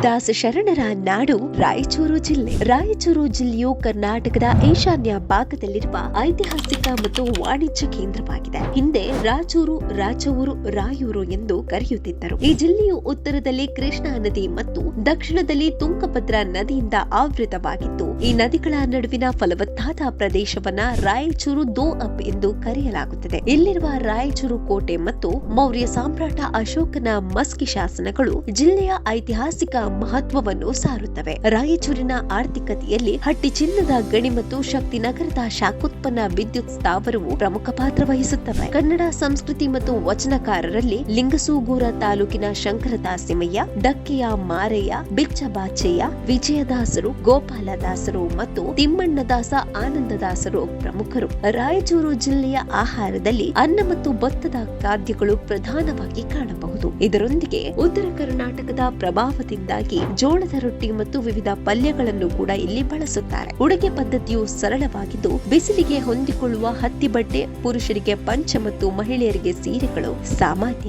ದಾಸ ಶರಣರ ನಾಡು ರಾಯಚೂರು ಜಿಲ್ಲೆ. ರಾಯಚೂರು ಜಿಲ್ಲೆಯು ಕರ್ನಾಟಕದ ಈಶಾನ್ಯ ಭಾಗದಲ್ಲಿರುವ ಐತಿಹಾಸಿಕ ಮತ್ತು ವಾಣಿಜ್ಯ ಕೇಂದ್ರವಾಗಿದೆ. ಹಿಂದೆ ರಾಜೂರು, ರಾಚೂರು, ರಾಯೂರು ಎಂದು ಕರೆಯುತ್ತಿದ್ದರು. ಈ ಜಿಲ್ಲೆಯು ಉತ್ತರದಲ್ಲಿ ಕೃಷ್ಣಾ ನದಿ ಮತ್ತು ದಕ್ಷಿಣದಲ್ಲಿ ತುಂಗಭದ್ರಾ ನದಿಯಿಂದ ಆವೃತವಾಗಿದ್ದು, ಈ ನದಿಗಳ ನಡುವಿನ ಫಲವತ್ತಾದ ಪ್ರದೇಶವನ್ನ ರಾಯಚೂರು ದೋಅಬ್ ಎಂದು ಕರೆಯಲಾಗುತ್ತದೆ. ಇಲ್ಲಿರುವ ರಾಯಚೂರು ಕೋಟೆ ಮತ್ತು ಮೌರ್ಯ ಸಾಮ್ರಾಟ ಅಶೋಕನ ಮಸ್ಕಿ ಶಾಸನಗಳು ಜಿಲ್ಲೆಯ ಐತಿಹಾಸಿಕ ಮಹತ್ವವನ್ನು ಸಾರುತ್ತವೆ. ರಾಯಚೂರಿನ ಆರ್ಥಿಕತೆಯಲ್ಲಿ ಹಟ್ಟಿ ಚಿನ್ನದ ಗಣಿ ಮತ್ತು ಶಕ್ತಿನಗರದ ಶಾಖೋತ್ಪನ್ನ ವಿದ್ಯುತ್ ಸ್ಥಾವರವು ಪ್ರಮುಖ ಪಾತ್ರ ವಹಿಸುತ್ತವೆ. ಕನ್ನಡ ಸಂಸ್ಕೃತಿ ಮತ್ತು ವಚನಕಾರರಲ್ಲಿ ಲಿಂಗಸೂಗೂರ ತಾಲೂಕಿನ ಶಂಕರದಾಸಿಮಯ್ಯ, ಡಕ್ಕೆಯ ಮಾರಯ್ಯ, ಬಿಚ್ಚಬಾಚಯ್ಯ, ವಿಜಯದಾಸರು, ಗೋಪಾಲದಾಸರು ಮತ್ತು ತಿಮ್ಮಣ್ಣದಾಸ, ಆನಂದದಾಸರು ಪ್ರಮುಖರು. ರಾಯಚೂರು ಜಿಲ್ಲೆಯ ಆಹಾರದಲ್ಲಿ ಅನ್ನ ಮತ್ತು ಭತ್ತದ ಖಾದ್ಯಗಳು ಪ್ರಧಾನವಾಗಿ ಕಾಣಬಹುದು. ಇದರೊಂದಿಗೆ ಉತ್ತರ ಕರ್ನಾಟಕದ ಪ್ರಭಾವದಿಂದಾಗಿ ಜೋಳದ ರೊಟ್ಟಿ ಮತ್ತು ವಿವಿಧ ಪಲ್ಯಗಳನ್ನು ಕೂಡ ಇಲ್ಲಿ ಬಳಸುತ್ತಾರೆ. ಉಡುಗೆ ಪದ್ಧತಿಯು ಸರಳವಾಗಿದ್ದು, ಬಿಸಿಲಿಗೆ ಹೊಂದಿಕೊಳ್ಳುವ ಹತ್ತಿ ಬಟ್ಟೆ, ಪುರುಷರಿಗೆ ಪಂಚ ಮತ್ತು ಮಹಿಳೆಯರಿಗೆ ಸೀರೆಗಳು ಸಾಮಾನ್ಯ.